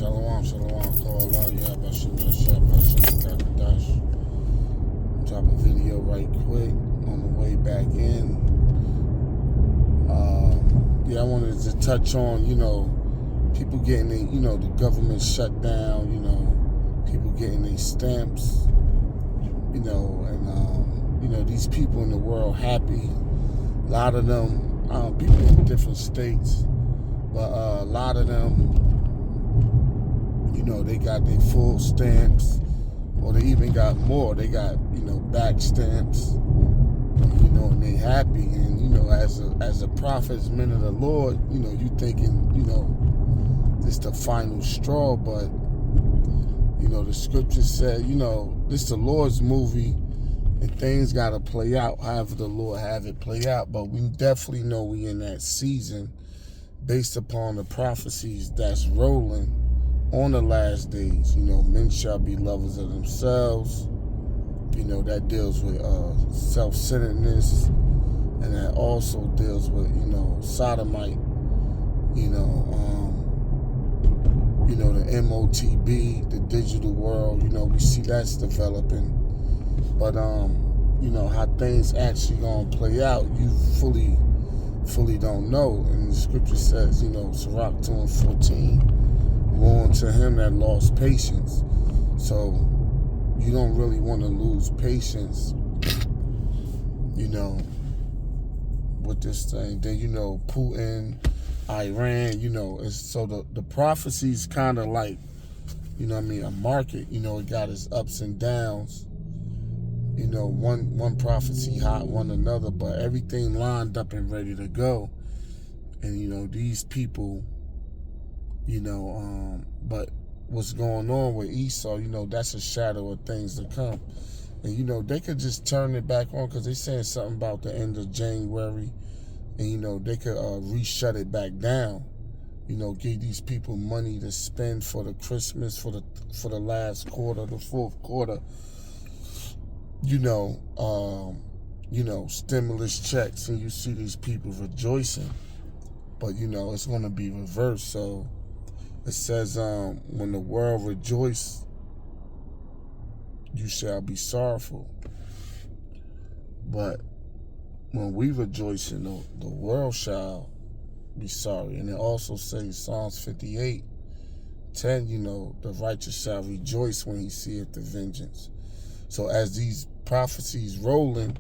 Shalom, call out, Yabashim Yashab, Hashem Kakadash. Drop a video right quick on the way back in. I wanted to touch on, people getting the government shut down, people getting their stamps, and, these people in the world happy. A lot of them, people in different states, but a lot of them, they got their full stamps, or they even got more. They got, back stamps, and they happy. And, as a prophet, men of the Lord, you thinking, this the final straw, but, the scripture said, this the Lord's movie, and things got to play out however the Lord have it play out. But we definitely know we in that season based upon the prophecies that's rolling on the last days. Men shall be lovers of themselves. That deals with self-centeredness, and that also deals with, sodomite, the MOTB, the digital world, we see that's developing. But, how things actually gonna play out, you fully don't know. And the scripture says, Sirach 2:14, woe unto him that lost patience. So you don't really want to lose patience, with this thing. Then, Putin, Iran, so the prophecy's kind of like, a market, it got its ups and downs. One prophecy hot, one another, but everything lined up and ready to go. And, these people, but what's going on with Esau, that's a shadow of things to come. And, they could just turn it back on because they're saying something about the end of January. And, they could re-shut it back down. Give these people money to spend for the Christmas, for the last quarter, the fourth quarter. Stimulus checks, and you see these people rejoicing. But, it's going to be reversed. So it says, when the world rejoice, you shall be sorrowful. But when we rejoice, the world shall be sorry. And it also says, Psalms 58:10, the righteous shall rejoice when he seeth the vengeance. So as these prophecies rolling,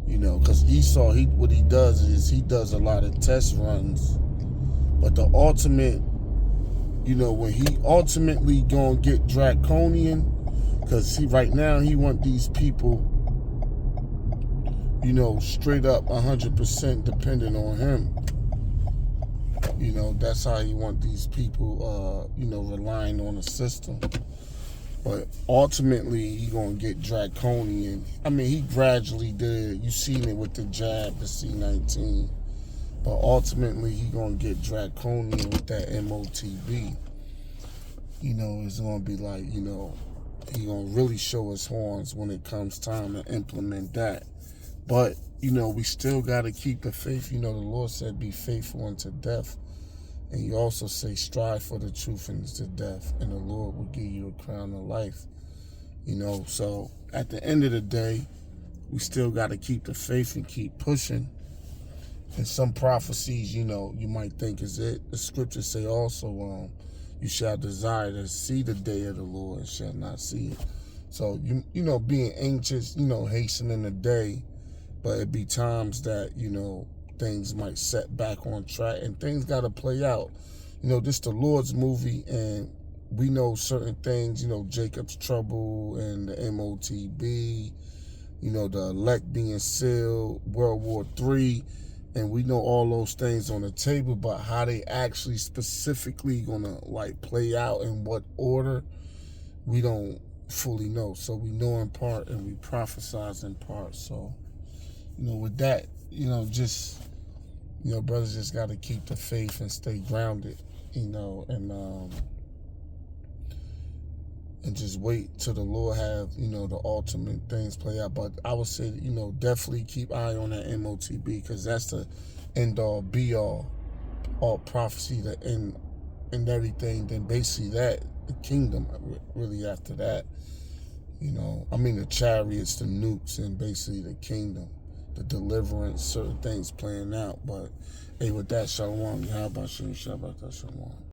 because Esau, what he does is he does a lot of test runs. But the ultimate, when he ultimately gonna get draconian, because right now he want these people, straight up 100% dependent on him. That's how he want these people, relying on the system. But ultimately, he gonna get draconian. I mean, he gradually did. You seen it with the jab, the C-19. But ultimately, he gonna get draconian with that MOTB. It's gonna be like, he gonna really show his horns when it comes time to implement that. But, we still gotta keep the faith. The Lord said, be faithful unto death. And he also say, strive for the truth unto death, and the Lord will give you a crown of life. So at the end of the day, we still got to keep the faith and keep pushing. And some prophecies, you might think is it. The scriptures say also, you shall desire to see the day of the Lord and shall not see it. So, being anxious, hastening the day, but it be times that, things might set back on track, and things got to play out. This the Lord's movie, and we know certain things, Jacob's trouble and the MOTB, the elect being sealed, World War III, and we know all those things on the table, but how they actually specifically gonna play out in what order, we don't fully know. So we know in part and we prophesize in part. So, with that, brothers just got to keep the faith and stay grounded, and just wait till the Lord have, the ultimate things play out. But I would say, definitely keep eye on that MOTB, because that's the end all be all prophecy, the end and everything, then basically that, the kingdom really after that. I mean the chariots, the nukes, and basically the kingdom, the deliverance, certain things playing out. But hey, with that, shalom. How about you? Shabbat shalom.